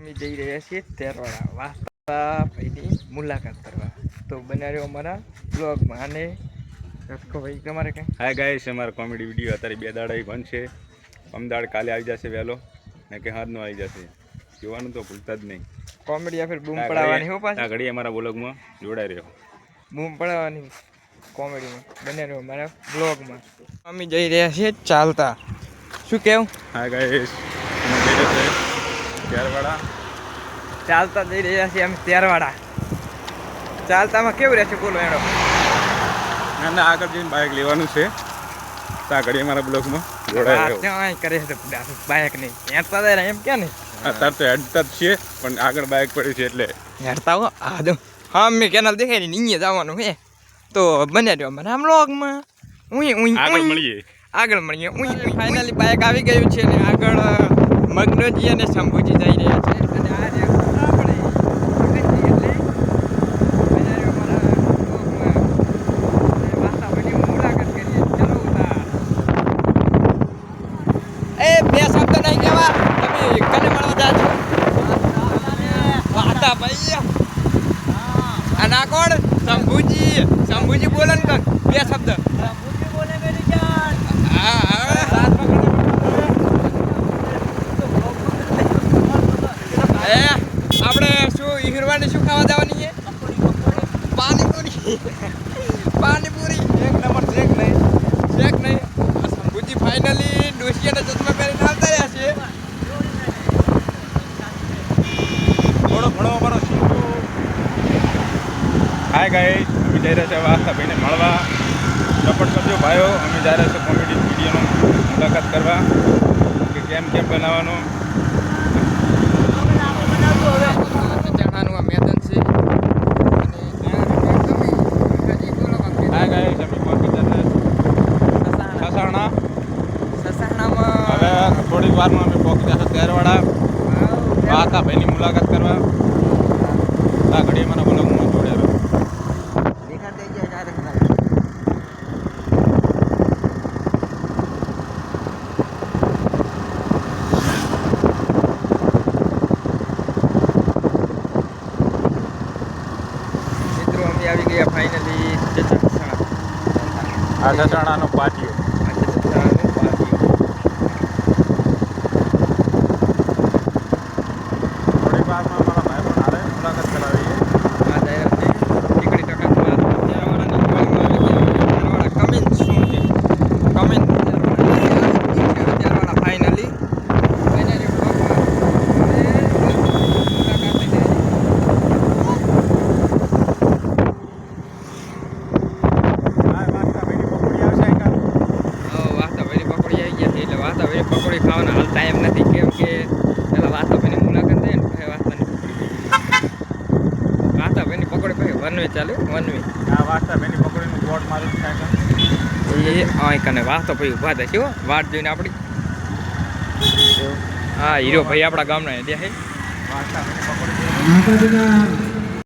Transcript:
અમે જઈ રહ્યા છીએ તેરવાડા વાસ્તા ભાઈની મુલાકાત કરવા. તો બન્યા રહ્યો અમારા બ્લોગમાં. અને રસકો ભાઈ તમારે કંઈ? હાય ગાઈસ, અમારા કોમેડી વિડીયો અત્યારે 2 દાડા બનશે. અમદાવાદ કાલે આવી જશે વહેલો ને કે હાથનો આવી જશે. જોવાનું તો ભૂલતા જ નહીં. કોમેડી યા ફિર બૂમ પડાવવાની હો પાછી. આ ઘડી અમારા બ્લોગમાં જોડાઈ રહ્યો. બૂમ પડાવવાની કોમેડીમાં બન્યા રહ્યો અમારા બ્લોગમાં. અમે જઈ રહ્યા છીએ ચાલતા. શું કેવું? હાય ગાઈસ, અમે જઈ રહ્યા છીએ તેરવાડા. ચાલતા જઈ રહ્યા છીએ અમે તેરવાડા. ચાલતામાં કેવું રહેશે બોલો એનો? ના આગળ જઈને બાઇક લેવાનું છે. તો આ ઘડી અમારા બ્લોગમાં જોડાઈ રહ્યો. કરે છે બાઇક નહીં હેડતા જાય એમ ક્યાં નહીં. અત્યારે તો હેડતા જ છીએ પણ આગળ બાઇક પડી છે એટલે હેડતા હો. હા મેં કેનાલ દેખાય ને અહીંયા જવાનું હે. તો બન્યા રહ્યો મને આમ બ્લોગમાં. આગળ મળીએ. ફાઇનલી બાઇક આવી ગયું છે ને આગળ મગ્નજી અને શંભુજી જઈ રહ્યા છે. અને આ આપણે બે શબ્દ નહીં કેવા. તમે કને મળવા જા છો? વાતા ભાઈ. અને આ કોણ? શંભુજી બોલે ને કંઈક બે શબ્દ. શંભુજી બોલે મેરી જાન. હા આપણે શું હીરવાની શું ખાવા જવાની છે? પાણીપુરી. એક નંબર શેક નહીં. શંભુજી ફાઇનલી ડોશિયાના ચશ્મા પહેરીને આવતા રહ્યા છે. થોડો ઘણો અમારો હાય ગાઈસ, અમે જઈ રહ્યા છે વાસ્તા ભાઈને મળવા. સપોર્ટ કરજો ભાઈઓ. અમે જઈ રહ્યા છે કોમેડી વિડીયોનો મુલાકાત કરવા કે કેમ બનાવવાનો. ચણાનું આ મેદાન છે. હાય ગાઈસ, અમે પહોંચી જશે સસાણામાં. હવે થોડીક વારમાં અમે પહોંચી જશે તેરવાડા વાસ્તા ભાઈની મુલાકાત કરવા. આ ઘડી અમારા બ્લોગમાં જોડેલો. મિત્રો અમે આવી ગયા ફાઇનલી આ સસાણાનો પાટિયો. થોડીક વારમાં અમારા ભાઈ પણ હારે મુલાકાત કરાવીએ. પકોડી ખાવાનો હાલ ટાઈમ નથી. કેમ કે પેલા વાસ્તાભાઈની મુલાકાત થઈ ને પછી વાસ્તાભાઈની પકોડી પછી વનવે ચાલે. આ વાસ્તાભાઈની પકોડીનું બોટ મારું થાય એ અહીં કને વાસ્તાભાઈ ઊભા થાય છે વાટ જોઈને આપણી. હા હીરો ભાઈ આપણા ગામના દેખાય. વાસ્તાભાઈની પકોડી